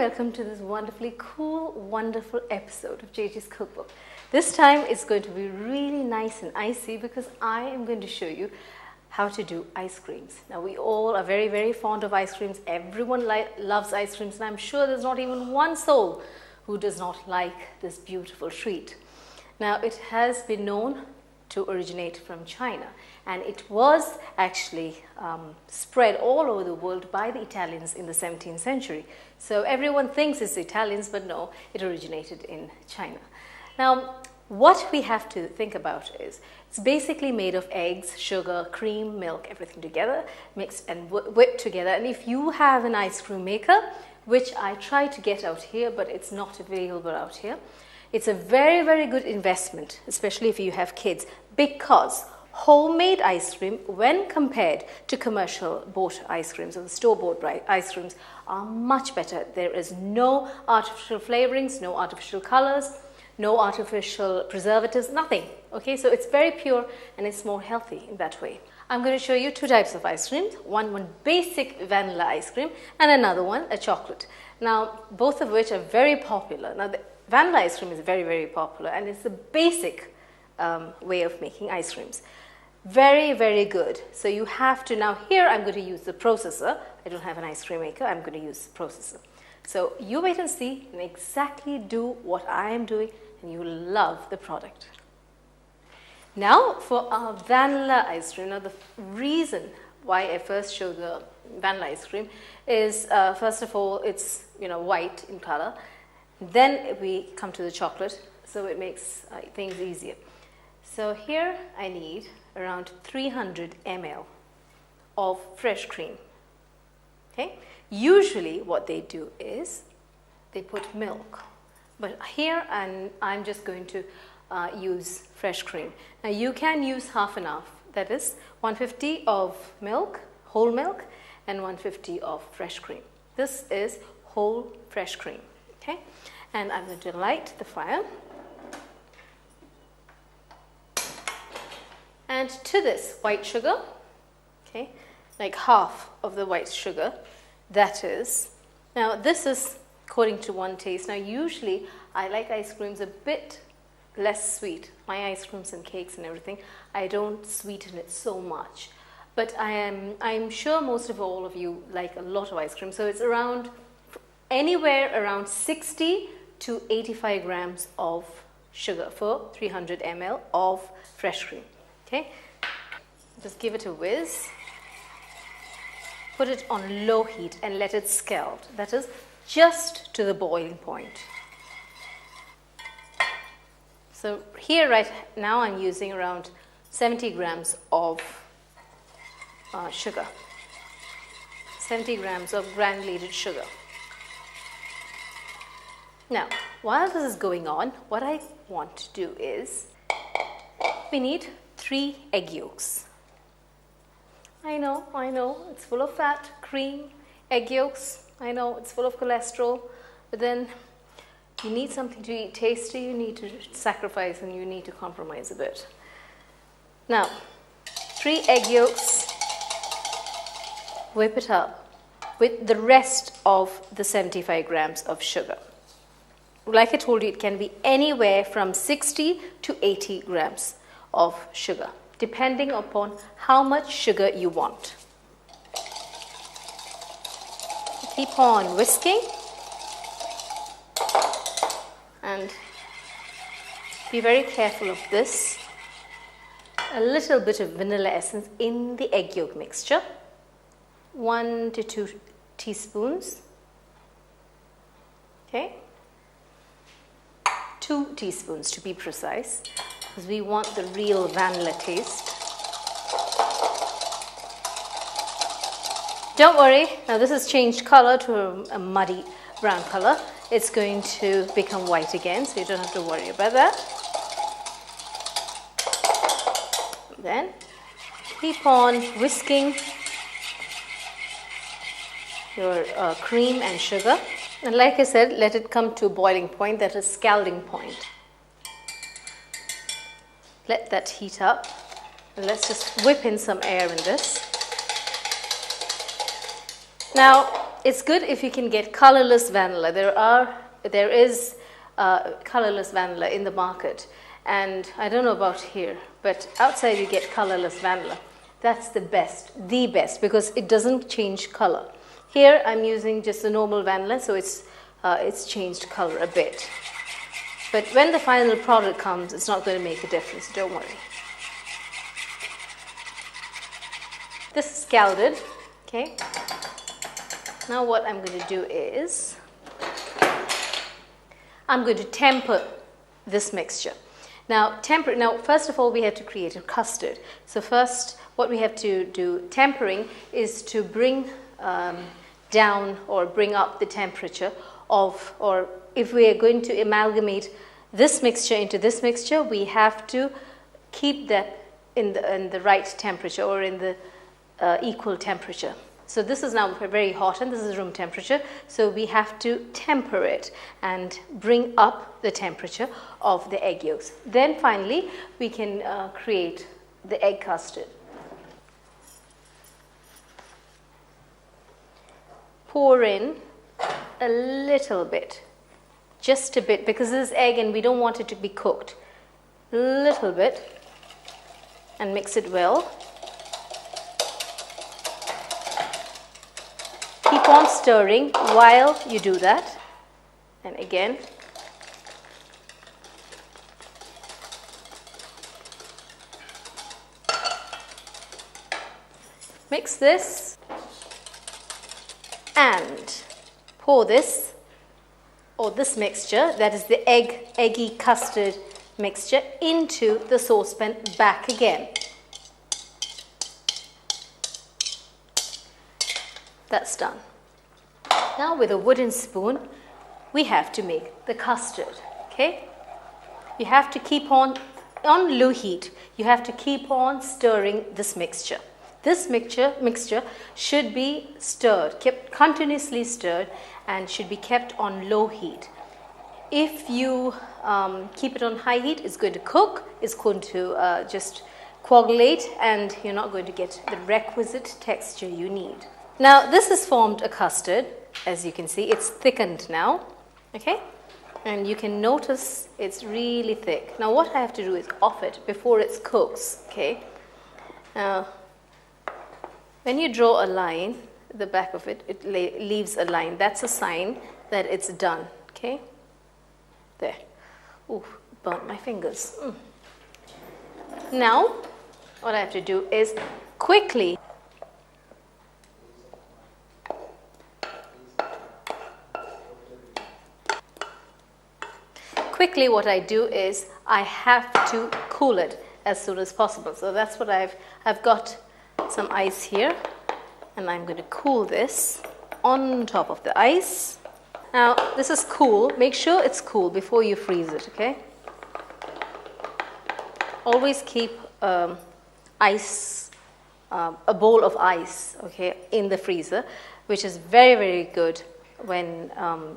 welcome to this wonderfully cool, wonderful episode of Jagee's Cookbook. This time it's going to be really nice and icy because I am going to show you how to do ice creams. Now we all are very, very fond of ice creams. Everyone loves ice creams, and I'm sure there's not even one soul who does not like this beautiful treat. Now it has been known to originate from China, and it was actually spread all over the world by the Italians in the 17th century. So everyone thinks it's Italians, but no, it originated in China. Now what we have to think about is it's basically made of eggs, sugar, cream, milk, everything together, mixed and whipped together. And if you have an ice cream maker, which I try to get out here, but it's not available out here, it's a very, very good investment, especially if you have kids, because homemade ice cream, when compared to commercial bought ice creams or the store-bought ice creams, are much better. There is no artificial flavorings, no artificial colors, no artificial preservatives, nothing. Okay, so it's very pure and it's more healthy in that way. I'm going to show you two types of ice creams. One basic vanilla ice cream, and another one, a chocolate. Now, both of which are very popular. Now, the vanilla ice cream is very, very popular, and it's the basic way of making ice creams. Very, very good. So you have to, now here I'm going to use the processor. I don't have an ice cream maker, I'm going to use the processor. So you wait and see and exactly do what I am doing, and you will love the product. Now for our vanilla ice cream. Now the reason why I first show the vanilla ice cream is first of all, it's white in color. Then we come to the chocolate, so it makes things easier. So here I need around 300 ml of fresh cream. Okay? Usually what they do is they put milk, but here I'm just going to use fresh cream. Now you can use half and half, that is 150 of milk, whole milk, and 150 of fresh cream. This is whole fresh cream. Okay? And I'm going to light the fire. And to this white sugar, okay, like half of the white sugar, that is. Now this is according to one taste. Now usually I like ice creams a bit less sweet. My ice creams and cakes and everything, I don't sweeten it so much. But I'm sure most of all of you like a lot of ice cream. So it's around anywhere around 60 to 85 grams of sugar for 300 ml of fresh cream. Okay, just give it a whiz. Put it on low heat and let it scald. That is just to the boiling point. So here right now I'm using around 70 grams of sugar. 70 grams of granulated sugar. Now, while this is going on, what I want to do is we need 3 egg yolks. I know, it's full of fat, cream, egg yolks. I know it's full of cholesterol, but then you need something to eat tasty, you need to sacrifice and you need to compromise a bit. Now, 3 egg yolks, whip it up with the rest of the 75 grams of sugar. Like I told you, it can be anywhere from 60 to 80 grams of sugar, depending upon how much sugar you want. Keep on whisking and be very careful of this. A little bit of vanilla essence in the egg yolk mixture, 1 to 2 teaspoons. Okay, 2 teaspoons to be precise, because we want the real vanilla taste. Don't worry, now this has changed color to a muddy brown color. It's going to become white again, so you don't have to worry about that. Then keep on whisking your cream and sugar. And like I said, let it come to a boiling point, that is scalding point. Let that heat up. And let's just whip in some air in this. Now, it's good if you can get colorless vanilla. There is colorless vanilla in the market, and I don't know about here, but outside you get colorless vanilla. That's the best, because it doesn't change color. Here I'm using just the normal vanilla, so it's changed color a bit. But when the final product comes, it's not going to make a difference, don't worry. This is scalded, okay? Now what I'm going to do is, I'm going to temper this mixture. Now, first of all, we have to create a custard. So first, what we have to do tempering is to bring down or bring up the temperature of, or if we are going to amalgamate this mixture into this mixture, we have to keep that in the right temperature, or in the equal temperature. So this is now very hot and this is room temperature, so we have to temper it and bring up the temperature of the egg yolks. Then finally we can create the egg custard. Pour in a little bit, just a bit, because this is egg and we don't want it to be cooked. A little bit, and mix it well. Keep on stirring while you do that. And again, mix this and pour this, or this mixture, that is the eggy custard mixture, into the saucepan back again. That's done. Now with a wooden spoon, we have to make the custard, okay? You have to keep on low heat, you have to keep on stirring this mixture. This mixture should be stirred, kept continuously stirred, and should be kept on low heat. If you keep it on high heat, it's going to cook, it's going to just coagulate, and you're not going to get the requisite texture you need. Now this has formed a custard, as you can see, it's thickened now, okay? And you can notice it's really thick. Now what I have to do is off it before it cooks, okay? Now, when you draw a line, the back of it, it leaves a line. That's a sign that it's done, okay? There. Ooh, burnt my fingers. Now, what I have to do is quickly what I do is I have to cool it as soon as possible. So that's what I've got some ice here, and I'm going to cool this on top of the ice. Now this is cool. Make sure it's cool before you freeze it, okay? Always keep ice, a bowl of ice, okay, in the freezer, which is very, very good when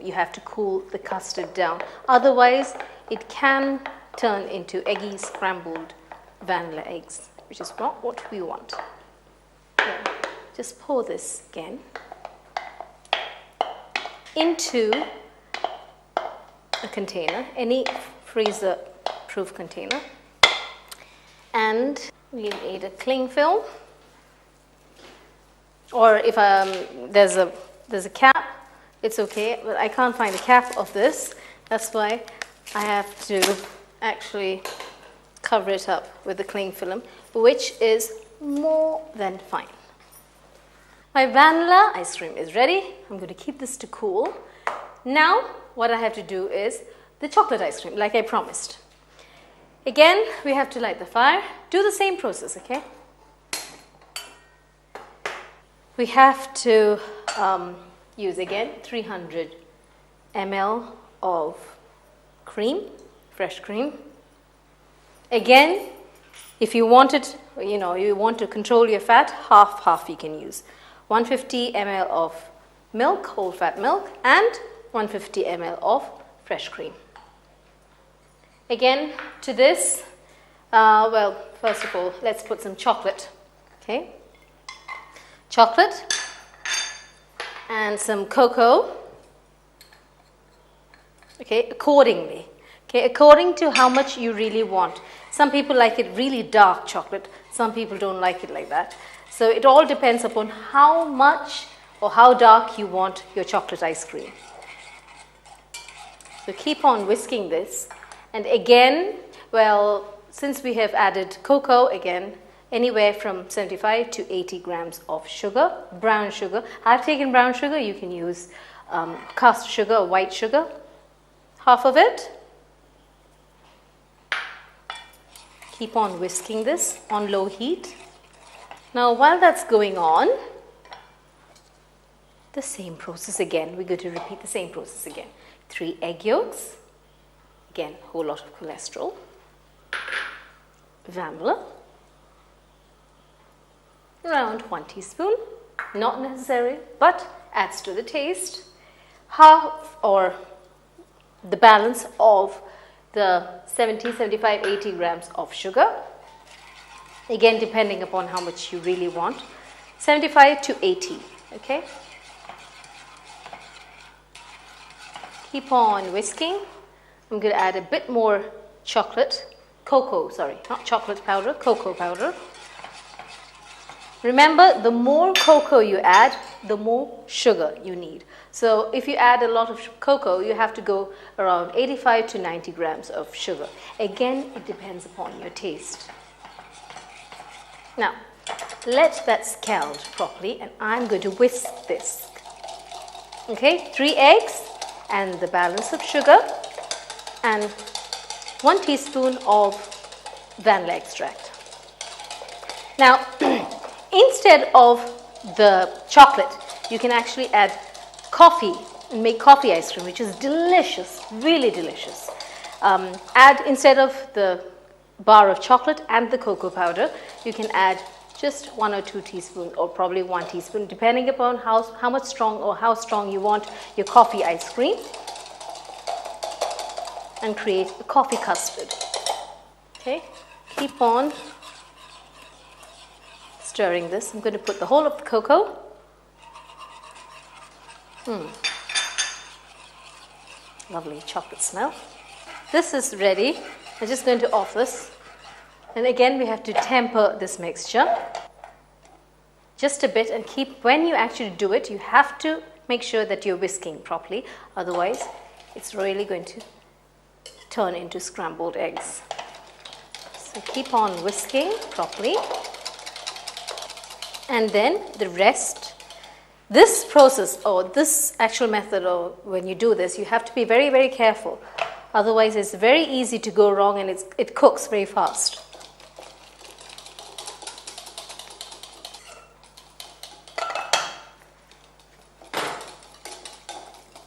you have to cool the custard down. Otherwise, it can turn into eggy scrambled vanilla eggs, which is not what we want. So just pour this again into a container, any freezer-proof container, and we need a cling film, or if there's a cap, it's okay, but I can't find a cap of this. That's why I have to actually cover it up with the cling film, which is more than fine. My vanilla ice cream is ready. I'm going to keep this to cool. Now, what I have to do is the chocolate ice cream, like I promised. Again, we have to light the fire. Do the same process, okay? We have to use again 300 ml of cream, fresh cream. Again, if you want it, you want to control your fat, half you can use. 150 ml of milk, whole fat milk, and 150 ml of fresh cream. Again, to this, first of all, let's put some chocolate, okay? Chocolate, and some cocoa. Okay, accordingly. Okay, according to how much you really want. Some people like it really dark chocolate. Some people don't like it like that. So it all depends upon how much or how dark you want your chocolate ice cream. So keep on whisking this. And again, well, since we have added cocoa, again, anywhere from 75 to 80 grams of sugar, brown sugar. I've taken brown sugar. You can use caster sugar or white sugar. Half of it. Keep on whisking this on low heat. Now, while that's going on, the same process again. We're going to repeat the same process again. 3 egg yolks. Again, a whole lot of cholesterol. Vanilla. Around 1 teaspoon. Not necessary, but adds to the taste. Half or the balance of the 70, 75, 80 grams of sugar. Again, depending upon how much you really want. 75 to 80, okay? Keep on whisking. I'm going to add a bit more cocoa, not chocolate powder, cocoa powder. Remember, the more cocoa you add, the more sugar you need. So if you add a lot of cocoa, you have to go around 85 to 90 grams of sugar. Again, it depends upon your taste. Now, let that scald properly, and I'm going to whisk this. Okay, 3 eggs and the balance of sugar and 1 teaspoon of vanilla extract. Now, instead of the chocolate, you can actually add coffee and make coffee ice cream, which is delicious, really delicious. Add, instead of the bar of chocolate and the cocoa powder, you can add just 1 or 2 teaspoons, or probably 1 teaspoon, depending upon how much strong or how strong you want your coffee ice cream, and create a coffee custard. Okay, keep on stirring this. I'm going to put the whole of the cocoa. Lovely chocolate smell. This is ready. I'm just going to off this. And again, we have to temper this mixture just a bit, and when you actually do it, you have to make sure that you're whisking properly. Otherwise, it's really going to turn into scrambled eggs. So keep on whisking properly. And then the rest, this process or this actual method, or when you do this, you have to be very, very careful. Otherwise, it's very easy to go wrong, and it cooks very fast.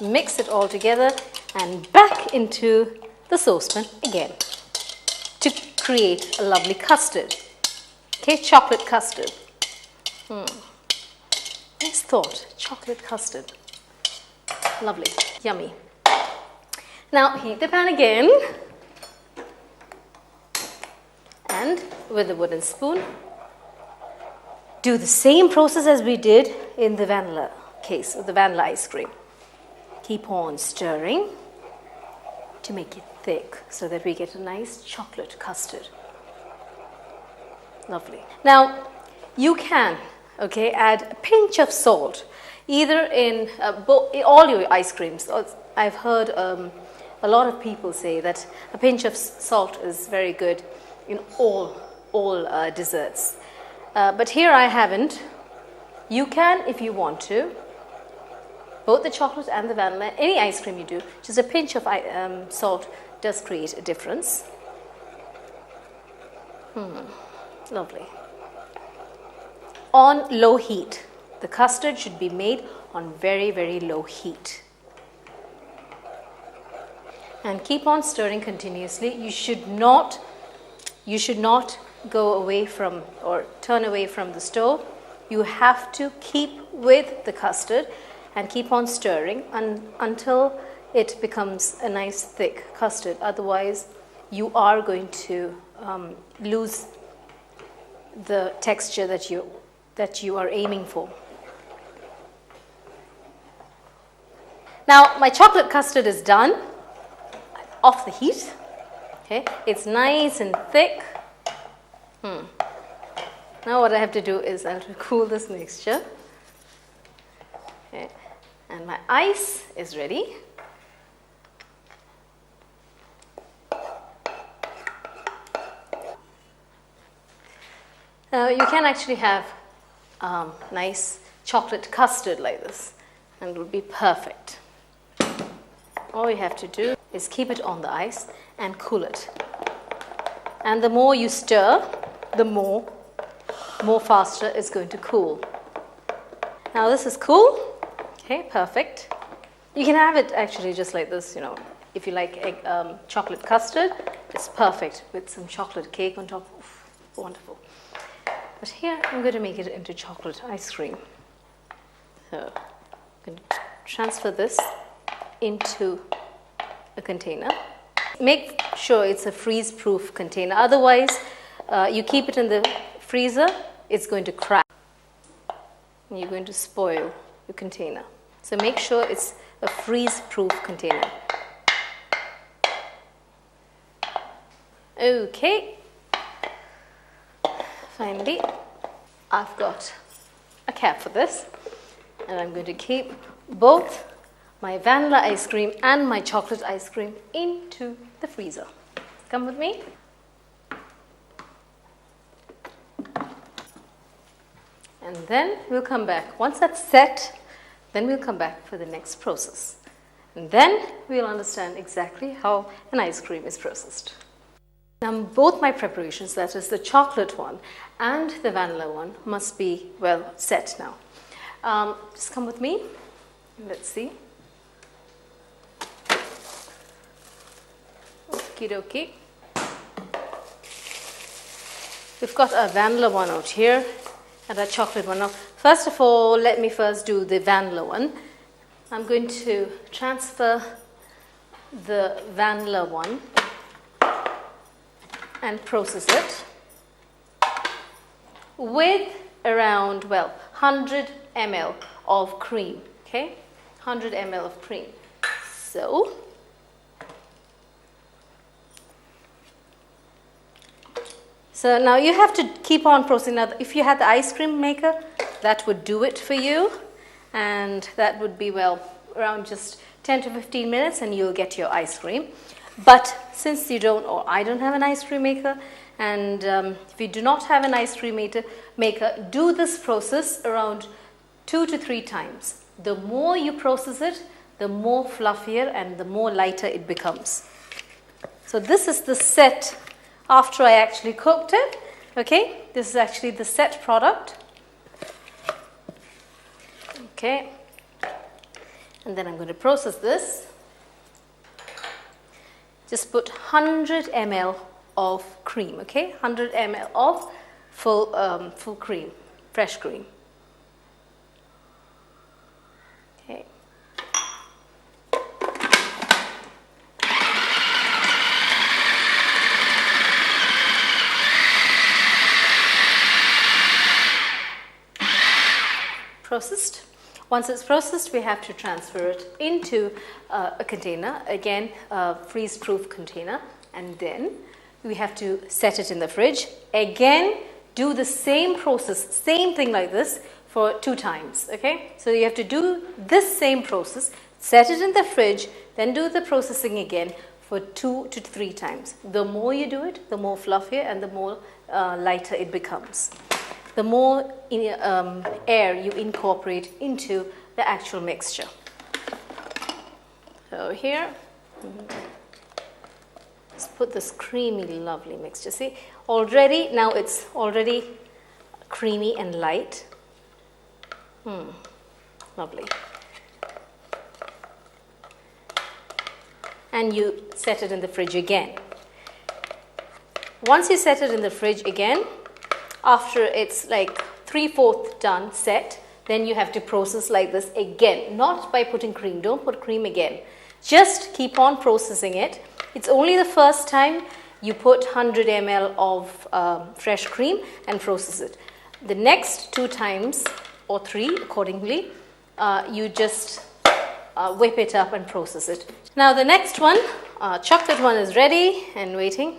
Mix it all together and back into the saucepan again to create a lovely custard. Okay, chocolate custard. Nice thought, chocolate custard. Lovely, yummy. Now heat the pan again, and with a wooden spoon, do the same process as we did in the vanilla case, with the vanilla ice cream. Keep on stirring to make it thick so that we get a nice chocolate custard. Lovely. Now, you can, add a pinch of salt, either in all your ice creams. I've heard a lot of people say that a pinch of salt is very good in all desserts. But here I haven't. You can if you want to. Both the chocolate and the vanilla, any ice cream you do, just a pinch of salt does create a difference. Lovely. On low heat. The custard should be made on very, very low heat. And keep on stirring continuously. You should not go away from or turn away from the stove. You have to keep with the custard and keep on stirring until it becomes a nice thick custard. Otherwise, you are going to lose the texture that you are aiming for. Now my chocolate custard is done. Off the heat. Okay, it's nice and thick. Now what I have to do is I have to cool this mixture. Okay, and my ice is ready. Now you can actually have nice chocolate custard like this, and it would be perfect. All you have to do is keep it on the ice and cool it. And the more you stir, the more faster it's going to cool. Now this is cool. Okay, perfect. You can have it actually just like this, you know. If you like chocolate custard, it's perfect with some chocolate cake on top. Oof, wonderful. But here I'm going to make it into chocolate ice cream. So I'm going to transfer this into a container. Make sure it's a freeze-proof container. Otherwise, you keep it in the freezer, it's going to crack. And you're going to spoil your container. So make sure it's a freeze-proof container. Okay. Finally, I've got a cap for this. And I'm going to keep both my vanilla ice cream and my chocolate ice cream into the freezer. Come with me. And then we'll come back. Once that's set, then we'll come back for the next process. And then we'll understand exactly how an ice cream is processed. Now both my preparations, that is the chocolate one and the vanilla one, must be well set now. Just come with me. Let's see. Okie dokie. We've got a vanilla one out here and a chocolate one. Now, first of all, let me first do the vanilla one. I'm going to transfer the vanilla one and process it with around, 100 ml of cream, okay? 100 ml of cream. So now you have to keep on processing. Now, if you had the ice cream maker, that would do it for you. And that would be, around just 10 to 15 minutes and you'll get your ice cream. But since you don't, or I don't have an ice cream maker, and if you do not have an ice cream maker, do this process around 2 to 3 times. The more you process it, the more fluffier and the more lighter it becomes. So this is the set after I actually cooked it. Okay, this is actually the set product. Okay, and then I'm going to process this. Just put 100 ml of cream, okay? 100 ml of full cream, fresh cream. Okay. Processed. Once it's processed, we have to transfer it into a container, again, a freeze-proof container, and then we have to set it in the fridge. Again, do the same process, same thing like this for 2 times, okay? So you have to do this same process, set it in the fridge, then do the processing again for 2 to 3 times. The more you do it, the more fluffier and the more lighter it becomes. The more air you incorporate into the actual mixture. So here, let's put this creamy, lovely mixture. See, already, now it's already creamy and light. Lovely. And you set it in the fridge again. Once you set it in the fridge again, after it's like 3/4 done, set, then you have to process like this again, not by putting cream. Don't put cream again. Just keep on processing it. It's only the first time you put 100 ml of fresh cream and process it. The next 2 times or 3 accordingly, you just whip it up and process it. Now the next one, chocolate one is ready and waiting.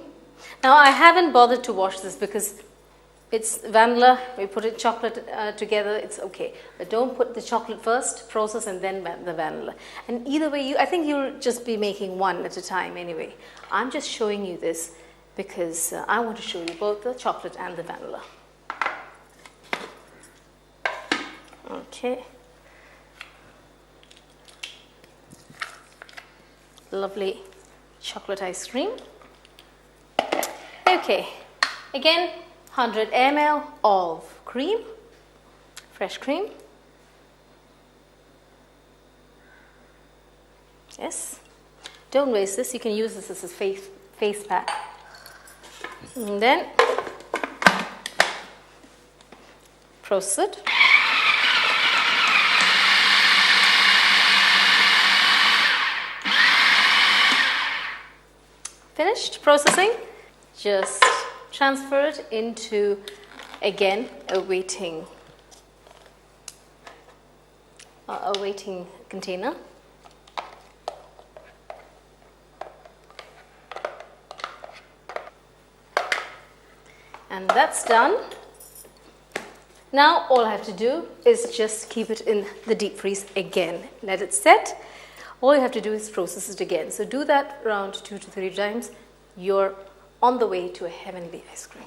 Now I haven't bothered to wash this because it's vanilla, we put it chocolate together, it's okay. But don't put the chocolate first, process, and then the vanilla. And either way, I think you'll just be making one at a time anyway. I'm just showing you this because I want to show you both the chocolate and the vanilla. Okay. Lovely chocolate ice cream. Okay, again, 100 ml of cream, fresh cream. Yes, don't waste this. You can use this as a face pack. And then process it. Finished processing. Just transfer it into, again, a waiting container. And that's done. Now all I have to do is just keep it in the deep freeze again. Let it set. All you have to do is process it again. So do that around 2 to 3 times. You're on the way to a heavenly ice cream.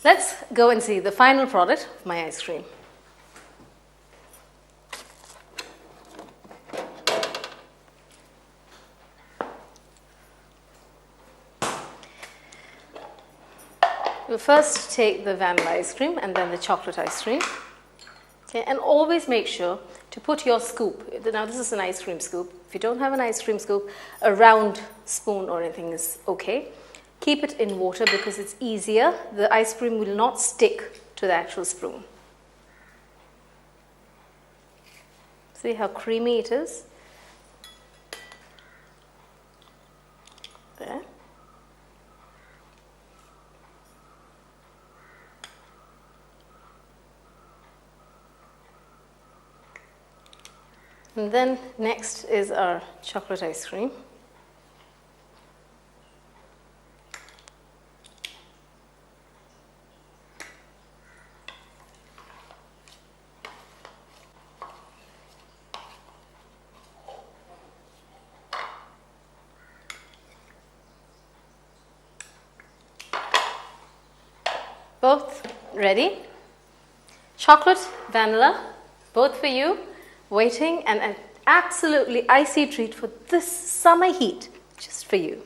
Let's go and see the final product of my ice cream. We'll first take the vanilla ice cream and then the chocolate ice cream. Okay, and always make sure to put your scoop. Now this is an ice cream scoop. If you don't have an ice cream scoop, a round spoon or anything is okay. Keep it in water because it's easier. The ice cream will not stick to the actual spoon. See how creamy it is? There. And then next is our chocolate ice cream. Both ready. Chocolate, vanilla, both for you. Waiting, and an absolutely icy treat for this summer heat, just for you.